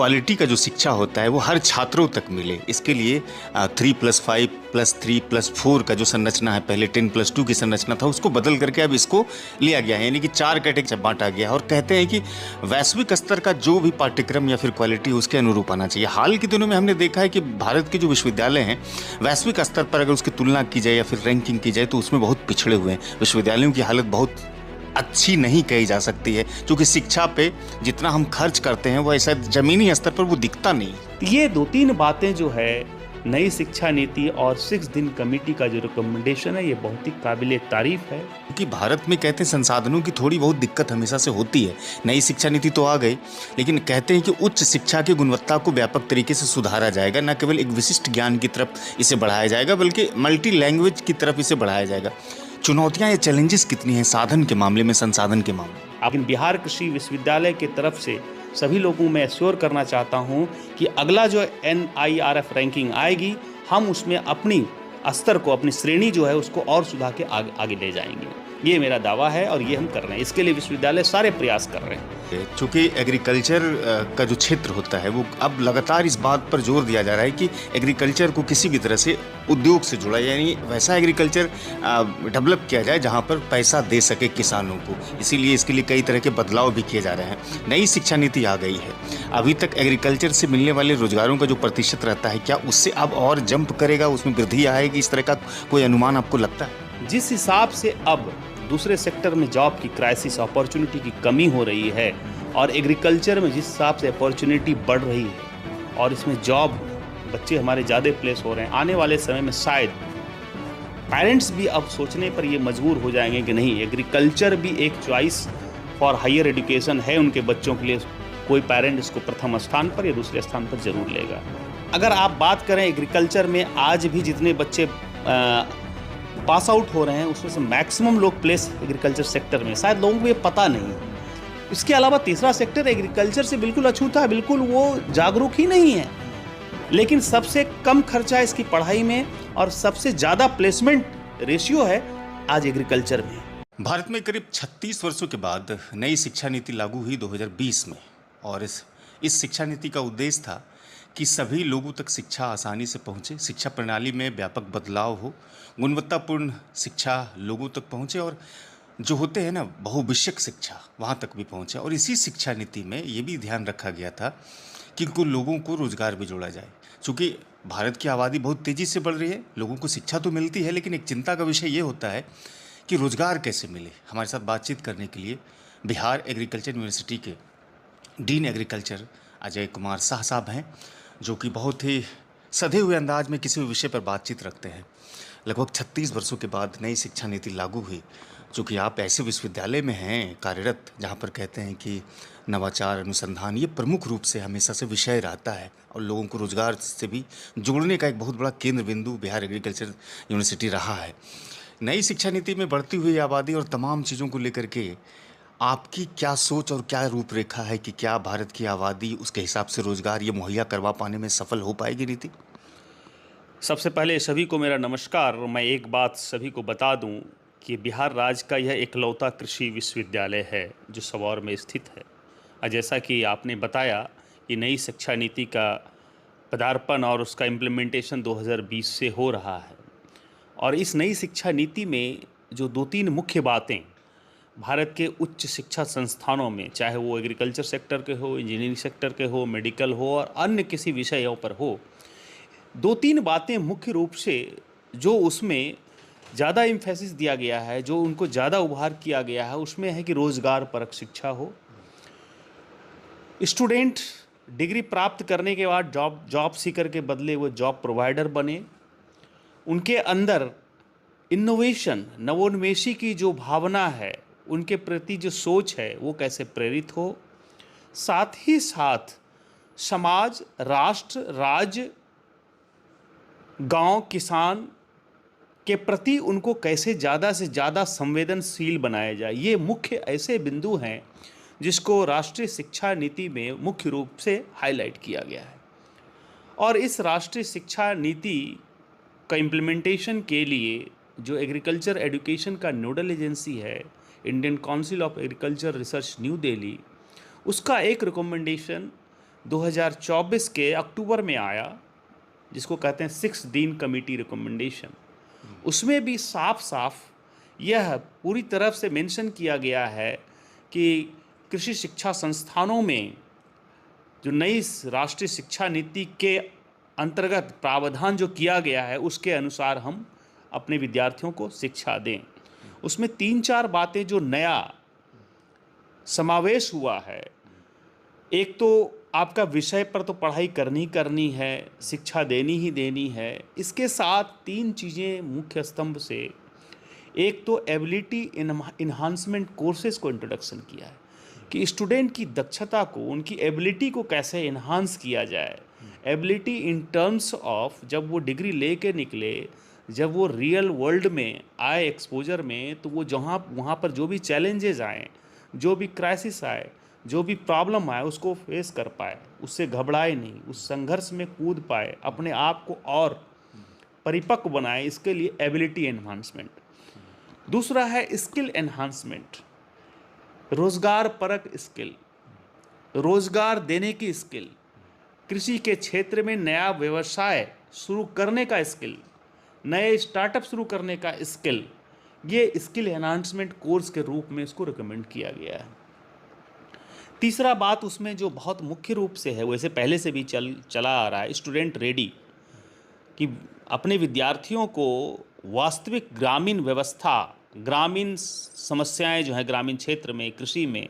Quality का जो शिक्षा होता है वो हर छात्रों तक मिले, इसके लिए 3+5+3+4 का जो संरचना है, पहले 10+2 की संरचना था, उसको बदल करके अब इसको लिया गया है, यानी कि 4 कैटेगरी बांटा गया है। और कहते हैं कि वैश्विक स्तर का जो भी पाठ्यक्रम या फिर क्वालिटी उसके अनुरूप आना चाहिए। हाल के दिनों में हमने देखा है कि भारत के जो विश्वविद्यालय हैं वैश्विक स्तर पर अगर उसकी तुलना की जाए या फिर रैंकिंग की जाए तो उसमें बहुत पिछड़े हुए हैं। विश्वविद्यालयों की हालत बहुत अच्छी नहीं कही जा सकती है, क्योंकि शिक्षा पे जितना हम खर्च करते हैं वो ऐसा ज़मीनी स्तर पर वो दिखता नहीं। ये 2-3 बातें जो है नई शिक्षा नीति और 6 दिन कमेटी का जो रिकमेंडेशन है, ये बहुत ही काबिल तारीफ है। क्योंकि भारत में कहते हैं संसाधनों की थोड़ी बहुत दिक्कत हमेशा से होती है। नई शिक्षा नीति तो आ गई, लेकिन कहते हैं कि उच्च शिक्षा की गुणवत्ता को व्यापक तरीके से सुधारा जाएगा, न केवल एक विशिष्ट ज्ञान की तरफ इसे बढ़ाया जाएगा बल्कि मल्टी लैंग्वेज की तरफ इसे बढ़ाया जाएगा। चुनौतियां या चैलेंजेस कितनी हैं साधन के मामले में, संसाधन के मामले में? लेकिन बिहार कृषि विश्वविद्यालय की तरफ से सभी लोगों में एश्योर करना चाहता हूं कि अगला जो NIRF रैंकिंग आएगी, हम उसमें अपनी स्तर को, अपनी श्रेणी जो है उसको और सुधार के आगे ले जाएंगे। ये मेरा दावा है और ये हम कर रहे हैं। इसके लिए विश्वविद्यालय सारे प्रयास कर रहे हैं। चूँकि एग्रीकल्चर का जो क्षेत्र होता है वो अब लगातार इस बात पर जोर दिया जा रहा है कि एग्रीकल्चर को किसी भी तरह से उद्योग से जुड़ा, यानी वैसा एग्रीकल्चर डेवलप किया जाए जहां पर पैसा दे सके किसानों को। इसीलिए इसके लिए कई तरह के बदलाव भी किए जा रहे हैं। नई शिक्षा नीति आ गई है, अभी तक एग्रीकल्चर से मिलने वाले रोजगारों का जो प्रतिशत रहता है, क्या उससे अब और जंप करेगा, उसमें वृद्धि आएगी? इस तरह का कोई अनुमान आपको लगता है? जिस हिसाब से अब दूसरे सेक्टर में जॉब की क्राइसिस, अपॉर्चुनिटी की कमी हो रही है और एग्रीकल्चर में जिस हिसाब से अपॉर्चुनिटी बढ़ रही है और इसमें जॉब बच्चे हमारे ज़्यादा प्लेस हो रहे हैं, आने वाले समय में शायद पेरेंट्स भी अब सोचने पर ये मजबूर हो जाएंगे कि नहीं, एग्रीकल्चर भी एक चॉइस फॉर हायर एजुकेशन है उनके बच्चों के लिए। कोई पेरेंट इसको प्रथम स्थान पर या दूसरे स्थान पर जरूर लेगा। अगर आप बात करें एग्रीकल्चर में आज भी जितने बच्चे पास आउट हो रहे हैं उसमें से मैक्सिमम लोग प्लेस एग्रीकल्चर सेक्टर में, शायद लोगों को ये पता नहीं। इसके अलावा तीसरा सेक्टर एग्रीकल्चर से बिल्कुल अछूता है, बिल्कुल वो जागरूक ही नहीं है, लेकिन सबसे कम खर्चा है इसकी पढ़ाई में और सबसे ज़्यादा प्लेसमेंट रेशियो है आज एग्रीकल्चर में। भारत में करीब 36 वर्षों के बाद नई शिक्षा नीति लागू हुई 2020 में, और इस शिक्षा नीति का उद्देश्य था कि सभी लोगों तक शिक्षा आसानी से पहुंचे, शिक्षा प्रणाली में व्यापक बदलाव हो, गुणवत्तापूर्ण शिक्षा लोगों तक पहुंचे और जो होते हैं ना बहुविषयक शिक्षा वहां तक भी पहुंचे। और इसी शिक्षा नीति में ये भी ध्यान रखा गया था कि कुछ लोगों को रोजगार भी जोड़ा जाए। चूँकि भारत की आबादी बहुत तेज़ी से बढ़ रही है, लोगों को शिक्षा तो मिलती है, लेकिन एक चिंता का विषय ये होता है कि रोजगार कैसे मिले। हमारे साथ बातचीत करने के लिए बिहार एग्रीकल्चर यूनिवर्सिटी के डीन एग्रीकल्चर अजय कुमार शाह साहब हैं, जो कि बहुत ही सधे हुए अंदाज में किसी भी विषय पर बातचीत रखते हैं। लगभग 36 वर्षों के बाद नई शिक्षा नीति लागू हुई। चूँकि आप ऐसे विश्वविद्यालय में हैं कार्यरत जहाँ पर कहते हैं कि नवाचार, अनुसंधान ये प्रमुख रूप से हमेशा से विषय रहता है और लोगों को रोजगार से भी जोड़ने का एक बहुत बड़ा केंद्र बिंदु बिहार एग्रीकल्चर यूनिवर्सिटी रहा है। नई शिक्षा नीति में बढ़ती हुई आबादी और तमाम चीज़ों को लेकर के आपकी क्या सोच और क्या रूपरेखा है कि क्या भारत की आबादी उसके हिसाब से रोजगार ये मुहैया करवा पाने में सफल हो पाएगी नीति? सबसे पहले सभी को मेरा नमस्कार। मैं एक बात सभी को बता दूं कि बिहार राज्य का यह इकलौता कृषि विश्वविद्यालय है जो सबौर में स्थित है। और जैसा कि आपने बताया कि नई शिक्षा नीति का पदार्पण और उसका इम्प्लीमेंटेशन 2020 से हो रहा है, और इस नई शिक्षा नीति में जो 2-3 मुख्य बातें भारत के उच्च शिक्षा संस्थानों में, चाहे वो एग्रीकल्चर सेक्टर के हो, इंजीनियरिंग सेक्टर के हो, मेडिकल हो और अन्य किसी विषयों पर हो, 2-3 बातें मुख्य रूप से जो उसमें ज़्यादा एम्फेसिस दिया गया है, जो उनको ज़्यादा उभार किया गया है, उसमें है कि रोज़गार परक शिक्षा हो। स्टूडेंट डिग्री प्राप्त करने के बाद जॉब सीकर के बदले वो जॉब प्रोवाइडर बने। उनके अंदर इनोवेशन, नवोन्मेषी की जो भावना है, उनके प्रति जो सोच है वो कैसे प्रेरित हो। साथ ही साथ समाज, राष्ट्र, राज्य, गांव, किसान के प्रति उनको कैसे ज़्यादा से ज़्यादा संवेदनशील बनाया जाए। ये मुख्य ऐसे बिंदु हैं जिसको राष्ट्रीय शिक्षा नीति में मुख्य रूप से हाईलाइट किया गया है। और इस राष्ट्रीय शिक्षा नीति का इम्प्लीमेंटेशन के लिए जो एग्रीकल्चर एजुकेशन का नोडल एजेंसी है, Indian council of agriculture research new Delhi, उसका एक रिकमेंडेशन 2024 के अक्टूबर में आया, जिसको कहते हैं 6 दिन कमेटी रिकमेंडेशन। उसमें भी साफ साफ यह पूरी तरफ से मेंशन किया गया है कि कृषि शिक्षा संस्थानों में जो नई राष्ट्रीय शिक्षा नीति के अंतर्गत प्रावधान जो किया गया है उसके अनुसार हम अपने विद्यार्थियों को शिक्षा दें। उसमें 3-4 बातें जो नया समावेश हुआ है, एक तो आपका विषय पर तो पढ़ाई करनी है, शिक्षा देनी ही देनी है। इसके साथ 3 चीज़ें मुख्य स्तंभ से, एक तो एबिलिटी इन्हांसमेंट कोर्सेज को इंट्रोडक्शन किया है कि स्टूडेंट की दक्षता को, उनकी एबिलिटी को कैसे इन्हांस किया जाए। एबिलिटी इन टर्म्स ऑफ जब वो डिग्री ले के निकले, जब वो रियल वर्ल्ड में आए एक्सपोजर में, तो वो वहाँ पर जो भी चैलेंजेस आए, जो भी क्राइसिस आए, जो भी प्रॉब्लम आए, उसको फेस कर पाए, उससे घबराए नहीं, उस संघर्ष में कूद पाए, अपने आप को और परिपक्व बनाए। इसके लिए एबिलिटी एनहांसमेंट। दूसरा है स्किल एनहांसमेंट, रोजगार परक स्किल, रोजगार देने की स्किल, कृषि के क्षेत्र में नया व्यवसाय शुरू करने का स्किल, नए स्टार्टअप शुरू करने का स्किल। ये स्किल एनहांसमेंट कोर्स के रूप में इसको रिकमेंड किया गया है। तीसरा बात उसमें जो बहुत मुख्य रूप से है, वैसे पहले से भी चला आ रहा है, स्टूडेंट रेडी, कि अपने विद्यार्थियों को वास्तविक ग्रामीण व्यवस्था, ग्रामीण समस्याएं जो हैं ग्रामीण क्षेत्र में, कृषि में,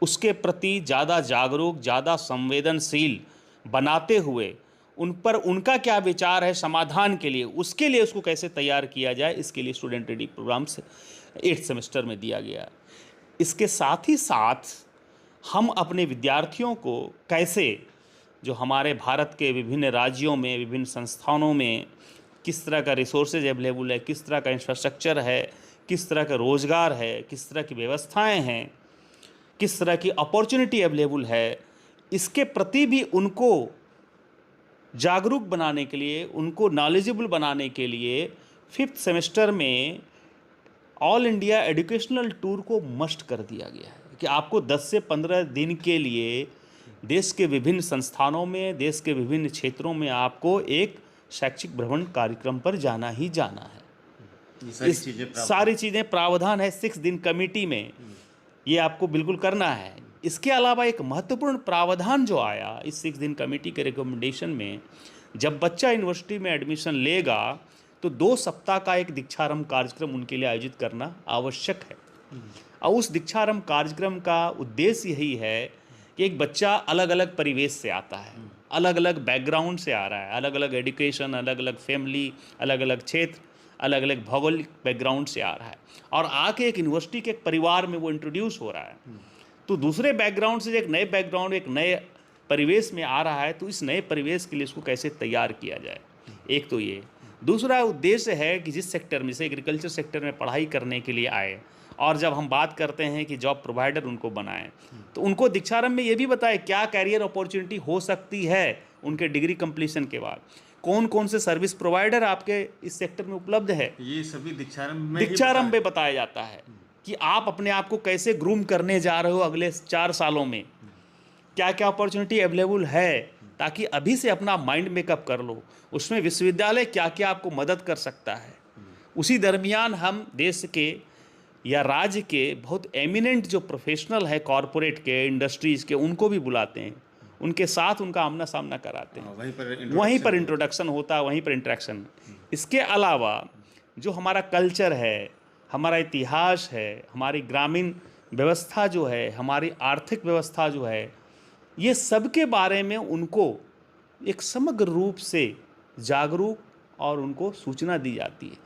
उसके प्रति ज़्यादा जागरूक, ज़्यादा संवेदनशील बनाते हुए उन पर उनका क्या विचार है समाधान के लिए, उसके लिए उसको कैसे तैयार किया जाए, इसके लिए स्टूडेंट रेडी प्रोग्राम से 8th सेमेस्टर में दिया गया। इसके साथ ही साथ हम अपने विद्यार्थियों को कैसे, जो हमारे भारत के विभिन्न राज्यों में, विभिन्न संस्थानों में किस तरह का रिसोर्सेज अवेलेबल है, किस तरह का इंफ्रास्ट्रक्चर है, किस तरह का रोज़गार है, किस तरह की व्यवस्थाएं हैं, किस तरह की अपॉर्चुनिटी अवेलेबल है, इसके प्रति भी उनको जागरूक बनाने के लिए, उनको नॉलेजेबल बनाने के लिए 5th सेमेस्टर में ऑल इंडिया एजुकेशनल टूर को मस्ट कर दिया गया है कि आपको 10 से 15 दिन के लिए देश के विभिन्न संस्थानों में, देश के विभिन्न क्षेत्रों में आपको एक शैक्षिक भ्रमण कार्यक्रम पर जाना ही जाना है। सारी चीज़ें प्रावधान है 6 दिन कमेटी में, ये आपको बिल्कुल करना है। इसके अलावा एक महत्वपूर्ण प्रावधान जो आया इस 6 दिन कमेटी के रिकमेंडेशन में, जब बच्चा यूनिवर्सिटी में एडमिशन लेगा तो 2 सप्ताह का एक दीक्षारंभ कार्यक्रम उनके लिए आयोजित करना आवश्यक है। और उस दीक्षारंभ कार्यक्रम का उद्देश्य यही है कि एक बच्चा अलग अलग परिवेश से आता है, अलग अलग बैकग्राउंड से आ रहा है, अलग अलग एजुकेशन, अलग अलग फैमिली, अलग अलग क्षेत्र, अलग अलग भौगोलिक बैकग्राउंड से आ रहा है, और आके एक यूनिवर्सिटी के एक परिवार में वो इंट्रोड्यूस हो रहा है। तो दूसरे बैकग्राउंड से एक नए बैकग्राउंड, एक नए परिवेश में आ रहा है, तो इस नए परिवेश के लिए इसको कैसे तैयार किया जाए, एक तो ये। दूसरा उद्देश्य है कि जिस सेक्टर में से एग्रीकल्चर सेक्टर में पढ़ाई करने के लिए आए, और जब हम बात करते हैं कि जॉब प्रोवाइडर उनको बनाएं, तो उनको दीक्षारंभ में ये भी बताएं क्या कैरियर अपॉर्चुनिटी हो सकती है उनके डिग्री कंप्लीशन के बाद, कौन कौन से सर्विस प्रोवाइडर आपके इस सेक्टर में उपलब्ध है, ये सभी दीक्षारंभ में बताया जाता है कि आप अपने आप को कैसे ग्रूम करने जा रहे हो अगले 4 सालों में, क्या क्या अपॉर्चुनिटी अवेलेबल है, ताकि अभी से अपना माइंड मेकअप कर लो। उसमें विश्वविद्यालय क्या क्या आपको मदद कर सकता है। उसी दरमियान हम देश के या राज्य के बहुत एमिनेंट जो प्रोफेशनल है कॉरपोरेट के, इंडस्ट्रीज़ के, उनको भी बुलाते हैं, उनके साथ उनका आमना सामना कराते हैं, वहीं पर इंट्रोडक्शन होता है, वहीं पर इंट्रैक्शन। इसके अलावा जो हमारा कल्चर है, हमारा इतिहास है, हमारी ग्रामीण व्यवस्था जो है, हमारी आर्थिक व्यवस्था जो है, ये सब के बारे में उनको एक समग्र रूप से जागरूक और उनको सूचना दी जाती है,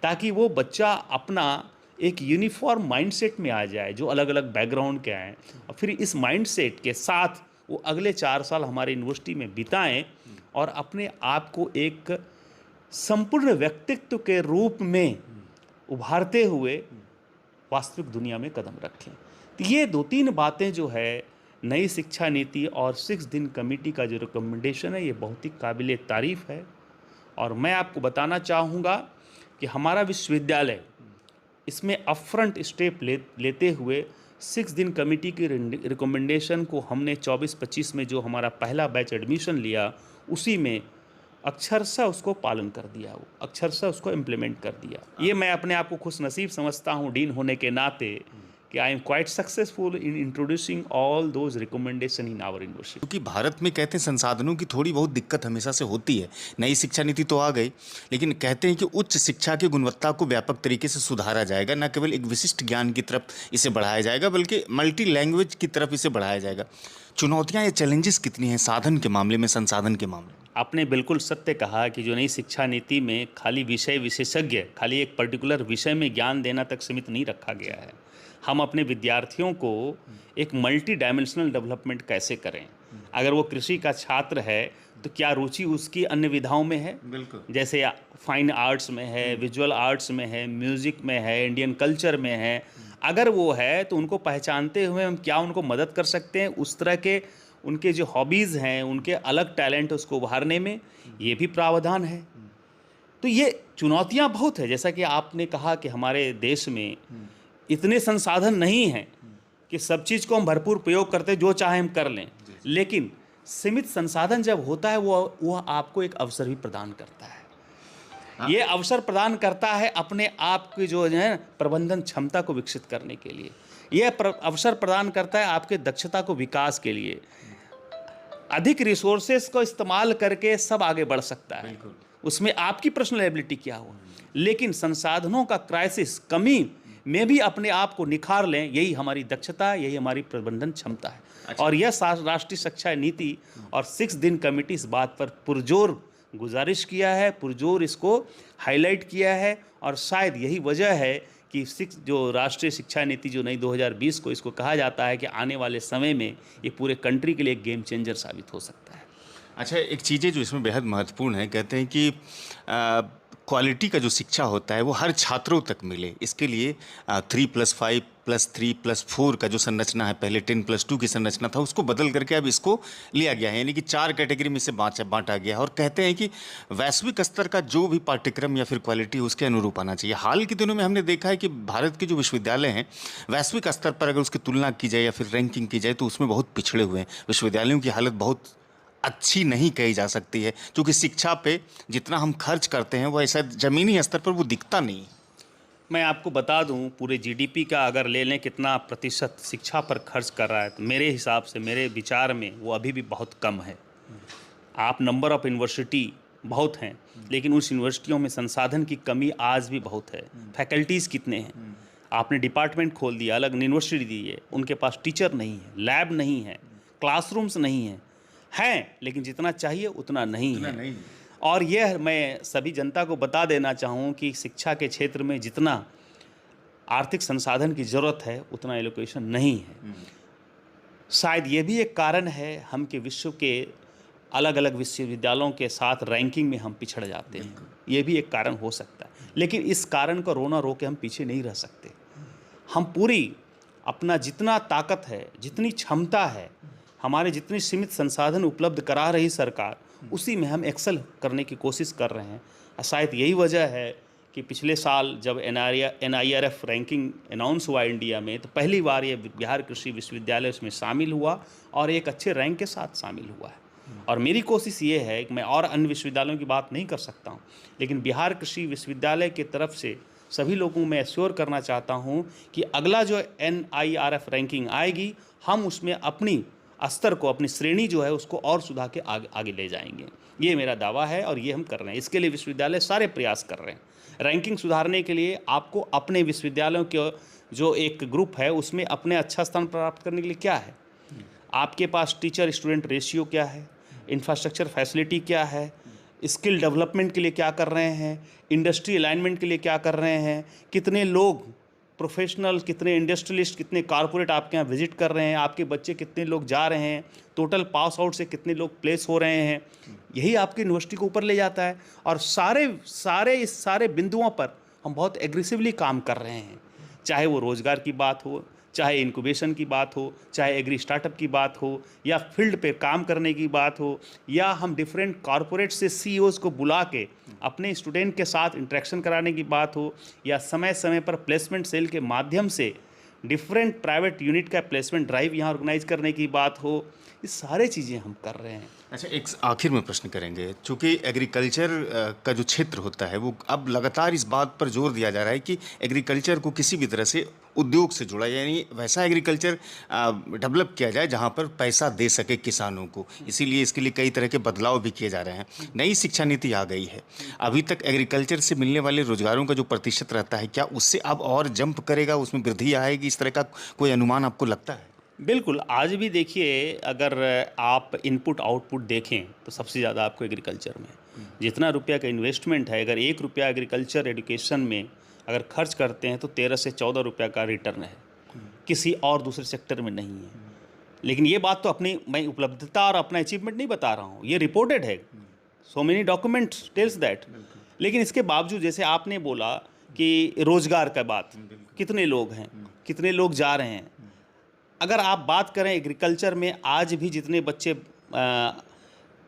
ताकि वो बच्चा अपना एक यूनिफॉर्म माइंडसेट में आ जाए, जो अलग अलग बैकग्राउंड के आए, और फिर इस माइंडसेट के साथ वो अगले 4 साल हमारे यूनिवर्सिटी में बिताएं और अपने आप को एक संपूर्ण व्यक्तित्व के रूप में उभारते हुए वास्तविक दुनिया में कदम रखें। तो ये 2-3 बातें जो है नई शिक्षा नीति और 6 दिन कमेटी का जो रिकमेंडेशन है, ये बहुत ही काबिल तारीफ़ है। और मैं आपको बताना चाहूँगा कि हमारा विश्वविद्यालय इसमें अपफ्रंट स्टेप लेते हुए 6 दिन कमेटी की रिकमेंडेशन को हमने 24-25 में जो हमारा पहला बैच एडमिशन लिया, उसी में अक्षरशः उसको पालन कर दिया, वो अक्षरशः उसको इम्प्लीमेंट कर दिया। ये मैं अपने आप को खुशनसीब समझता हूँ डीन होने के नाते कि I am quite successful in introducing all those recommendation in our university. क्योंकि भारत में कहते हैं संसाधनों की थोड़ी बहुत दिक्कत हमेशा से होती है। नई शिक्षा नीति तो आ गई, लेकिन कहते हैं कि उच्च शिक्षा की गुणवत्ता को व्यापक तरीके से सुधारा जाएगा, न केवल एक विशिष्ट ज्ञान की तरफ इसे बढ़ाया जाएगा बल्कि मल्टी लैंग्वेज की तरफ इसे बढ़ाया जाएगा। चुनौतियाँ या चैलेंजेस कितनी हैं साधन के मामले में, संसाधन के मामले में? आपने बिल्कुल सत्य कहा कि जो नई शिक्षा नीति में खाली विषय विशेषज्ञ, खाली एक पर्टिकुलर विषय में ज्ञान देना तक सीमित नहीं रखा गया है। हम अपने विद्यार्थियों को एक मल्टी डायमेंशनल डेवलपमेंट कैसे करें। अगर वो कृषि का छात्र है तो क्या रुचि उसकी अन्य विधाओं में है, बिल्कुल, जैसे फाइन आर्ट्स में है, विजुअल आर्ट्स में है, म्यूज़िक में है, इंडियन कल्चर में है। अगर वो है तो उनको पहचानते हुए हम क्या उनको मदद कर सकते हैं, उस तरह के उनके जो हॉबीज़ हैं, उनके अलग टैलेंट उसको उभारने में, ये भी प्रावधान है। तो ये चुनौतियां बहुत है। जैसा कि आपने कहा कि हमारे देश में इतने संसाधन नहीं हैं कि सब चीज़ को हम भरपूर प्रयोग करते जो चाहे हम कर लें, लेकिन सीमित संसाधन जब होता है वो आपको एक अवसर भी प्रदान करता है। ये अवसर प्रदान करता है अपने आप की जो है प्रबंधन क्षमता को विकसित करने के लिए। यह अवसर प्रदान करता है आपके दक्षता को विकास के लिए। अधिक रिसोर्सेस को इस्तेमाल करके सब आगे बढ़ सकता है, उसमें आपकी पर्सनल एबिलिटी क्या हो, लेकिन संसाधनों का क्राइसिस, कमी में भी अपने आप को निखार लें, यही हमारी दक्षता, यही हमारी प्रबंधन क्षमता है। और यह राष्ट्रीय शिक्षा नीति और 6 दिन कमेटी इस बात पर पुरजोर गुजारिश किया है, पुरजोर इसको हाईलाइट किया है। और शायद यही वजह है कि जो राष्ट्रीय शिक्षा नीति जो नई 2020 को इसको कहा जाता है कि आने वाले समय में ये पूरे कंट्री के लिए एक गेम चेंजर साबित हो सकता है। अच्छा, एक चीज़ें जो इसमें बेहद महत्वपूर्ण है, कहते हैं कि क्वालिटी का जो शिक्षा होता है वो हर छात्रों तक मिले। इसके लिए 3+5+3+4 का जो संरचना है, पहले 10+2 की संरचना था, उसको बदल करके अब इसको लिया गया है, यानी कि 4 कैटेगरी में इसे बांटा गया है। और कहते हैं कि वैश्विक स्तर का जो भी पाठ्यक्रम या फिर क्वालिटी उसके अनुरूप आना चाहिए। हाल के दिनों में हमने देखा है कि भारत के जो विश्वविद्यालय हैं वैश्विक स्तर पर अगर उसकी तुलना की जाए या फिर रैंकिंग की जाए तो उसमें बहुत पिछड़े हुए हैं। विश्वविद्यालयों की हालत बहुत अच्छी नहीं कही जा सकती है, क्योंकि शिक्षा पे जितना हम खर्च करते हैं वो ऐसा ज़मीनी स्तर पर वो दिखता नहीं। मैं आपको बता दूं, पूरे जीडीपी का अगर ले लें कितना प्रतिशत शिक्षा पर खर्च कर रहा है, तो मेरे हिसाब से, मेरे विचार में वो अभी भी बहुत कम है। आप नंबर ऑफ़ यूनिवर्सिटी बहुत हैं, लेकिन उस यूनिवर्सिटियों में संसाधन की कमी आज भी बहुत है। फैकल्टीज़ कितने हैं, आपने डिपार्टमेंट खोल दिया, अलग यूनिवर्सिटी दी है, उनके पास टीचर नहीं है, लैब नहीं है, क्लासरूम्स नहीं हैं, लेकिन जितना चाहिए उतना नहीं है। और यह मैं सभी जनता को बता देना चाहूँ कि शिक्षा के क्षेत्र में जितना आर्थिक संसाधन की ज़रूरत है उतना एलोकेशन नहीं है। शायद ये भी एक कारण है हम के विश्व के अलग अलग विश्वविद्यालयों के साथ रैंकिंग में हम पिछड़ जाते हैं, ये भी एक कारण हो सकता है। लेकिन इस कारण को रोना रो के हम पीछे नहीं रह सकते। हम पूरी अपना जितना ताकत है, जितनी क्षमता है, हमारे जितनी सीमित संसाधन उपलब्ध करा रही सरकार, उसी में हम एक्सेल करने की कोशिश कर रहे हैं। शायद यही वजह है कि पिछले साल जब NIRF रैंकिंग अनाउंस हुआ इंडिया में, तो पहली बार ये बिहार कृषि विश्वविद्यालय उसमें शामिल हुआ और एक अच्छे रैंक के साथ शामिल हुआ है। और मेरी कोशिश ये है कि मैं और अन्य विश्वविद्यालयों की बात नहीं कर सकता हूँ, लेकिन बिहार कृषि विश्वविद्यालय की तरफ से सभी लोगों को मैं एश्योर करना चाहता हूँ कि अगला जो NIRF रैंकिंग आएगी, हम उसमें अपनी स्तर को, अपनी श्रेणी जो है उसको और सुधार के आगे ले जाएंगे। ये मेरा दावा है और ये हम कर रहे हैं। इसके लिए विश्वविद्यालय सारे प्रयास कर रहे हैं। रैंकिंग सुधारने के लिए आपको अपने विश्वविद्यालयों के जो एक ग्रुप है उसमें अपने अच्छा स्थान प्राप्त करने के लिए क्या है, आपके पास टीचर स्टूडेंट रेशियो क्या है, इंफ्रास्ट्रक्चर फैसिलिटी क्या है, स्किल डेवलपमेंट के लिए क्या कर रहे हैं, इंडस्ट्री अलाइनमेंट के लिए क्या कर रहे हैं, कितने लोग प्रोफेशनल, कितने इंडस्ट्रियलिस्ट, कितने कॉरपोरेट आपके यहाँ विजिट कर रहे हैं, आपके बच्चे कितने लोग जा रहे हैं, टोटल पास आउट से कितने लोग प्लेस हो रहे हैं, यही आपकी यूनिवर्सिटी को ऊपर ले जाता है। और इस सारे बिंदुओं पर हम बहुत एग्रेसिवली काम कर रहे हैं, चाहे वो रोज़गार की बात हो, चाहे इंक्यूबेशन की बात हो, चाहे एग्री स्टार्टअप की बात हो, या फील्ड पे काम करने की बात हो, या हम डिफरेंट कॉरपोरेट से CEOs को बुला के अपने स्टूडेंट के साथ इंटरेक्शन कराने की बात हो, या समय समय पर प्लेसमेंट सेल के माध्यम से डिफरेंट प्राइवेट यूनिट का प्लेसमेंट ड्राइव यहाँ ऑर्गेनाइज करने की बात हो, ये सारे चीज़ें हम कर रहे हैं। अच्छा, एक आखिर में प्रश्न करेंगे, चूँकि एग्रीकल्चर का जो क्षेत्र होता है वो अब लगातार इस बात पर जोर दिया जा रहा है कि एग्रीकल्चर को किसी भी तरह से उद्योग से जुड़ा, यानी वैसा एग्रीकल्चर डेवलप किया जाए जहाँ पर पैसा दे सके किसानों को। इसीलिए इसके लिए कई तरह के बदलाव भी किए जा रहे हैं। नई शिक्षा नीति आ गई है, अभी तक एग्रीकल्चर से मिलने वाले रोजगारों का जो प्रतिशत रहता है, क्या उससे अब और जंप करेगा, उसमें वृद्धि आएगी, इस तरह का कोई अनुमान आपको लगता है? बिल्कुल, आज भी देखिए, अगर आप इनपुट आउटपुट देखें तो सबसे ज़्यादा आपको एग्रीकल्चर में जितना रुपया का इन्वेस्टमेंट है, अगर 1 रुपया एग्रीकल्चर एजुकेशन में अगर खर्च करते हैं तो 13 से 14 रुपया का रिटर्न है, किसी और दूसरे सेक्टर में नहीं है। लेकिन ये बात तो अपनी मैं उपलब्धता और अपना अचीवमेंट नहीं बता रहा हूँ, ये रिपोर्टेड है, so many documents tells that. लेकिन इसके बावजूद जैसे आपने बोला कि रोज़गार का बात, कितने लोग हैं, कितने लोग जा रहे हैं। अगर आप बात करें एग्रीकल्चर में, आज भी जितने बच्चे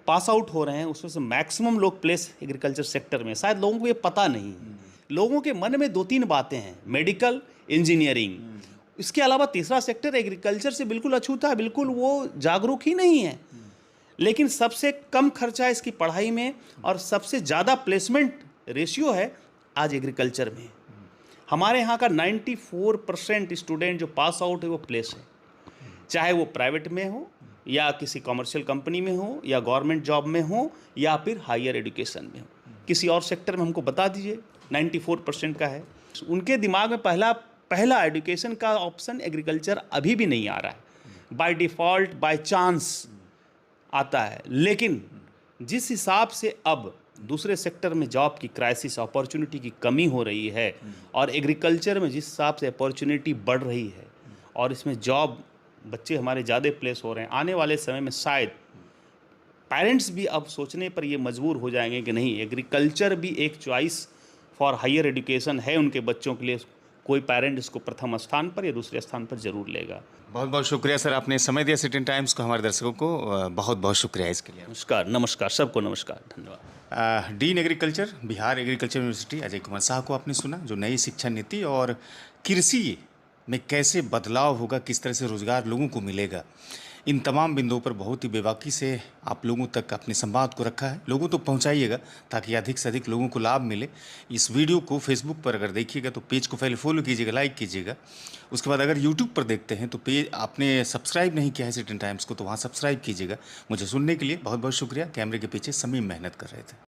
पास आउट हो रहे हैं उसमें से मैक्सिमम लोग प्लेस एग्रीकल्चर सेक्टर में। शायद लोगों को ये पता नहीं है, लोगों के मन में 2-3 बातें हैं, मेडिकल, इंजीनियरिंग, इसके अलावा तीसरा सेक्टर एग्रीकल्चर से बिल्कुल अछूता है, बिल्कुल वो जागरूक ही नहीं है। लेकिन सबसे कम खर्चा है इसकी पढ़ाई में और सबसे ज़्यादा प्लेसमेंट रेशियो है आज एग्रीकल्चर में। हमारे यहाँ का 94% स्टूडेंट जो पास आउट है वो प्लेस है, चाहे वो प्राइवेट में हो या किसी कमर्शियल कंपनी में हो या गवर्नमेंट जॉब में हो या फिर हायर एजुकेशन में हो। किसी और सेक्टर में हमको बता दीजिए 94% का है। उनके दिमाग में पहला एजुकेशन का ऑप्शन एग्रीकल्चर अभी भी नहीं आ रहा है, बाय डिफ़ॉल्ट, बाय चांस आता है। लेकिन जिस हिसाब से अब दूसरे सेक्टर में जॉब की क्राइसिस, अपॉर्चुनिटी की कमी हो रही है और एग्रीकल्चर में जिस हिसाब से अपॉर्चुनिटी बढ़ रही है और इसमें जॉब बच्चे हमारे ज़्यादा प्लेस हो रहे हैं, आने वाले समय में शायद पेरेंट्स भी अब सोचने पर ये मजबूर हो जाएंगे कि नहीं, एग्रीकल्चर भी एक चॉइस फॉर हायर एजुकेशन है उनके बच्चों के लिए। कोई पेरेंट इसको प्रथम स्थान पर या दूसरे स्थान पर जरूर लेगा। बहुत बहुत शुक्रिया सर, आपने समय दिया सिटी टाइम्स को, हमारे दर्शकों को बहुत बहुत शुक्रिया इसके लिए। नमस्कार, सबको नमस्कार, धन्यवाद। Dean agriculture, Bihar agriculture university Ajay Kumar Shah को आपने सुना, जो नई शिक्षा नीति और कृषि में कैसे बदलाव होगा, किस तरह से रोज़गार लोगों को मिलेगा, इन तमाम बिंदुओं पर बहुत ही बेबाकी से आप लोगों तक अपने संवाद को रखा है। लोगों तक पहुंचाइएगा ताकि अधिक से अधिक लोगों को लाभ मिले। इस वीडियो को फेसबुक पर अगर देखिएगा तो पेज को पहले फॉलो कीजिएगा, लाइक कीजिएगा। उसके बाद अगर यूट्यूब पर देखते हैं तो पेज आपने सब्सक्राइब नहीं किया है सिटी टाइम्स को, तो वहाँ सब्सक्राइब कीजिएगा। मुझे सुनने के लिए बहुत बहुत शुक्रिया। कैमरे के पीछे समीम मेहनत कर रहे थे।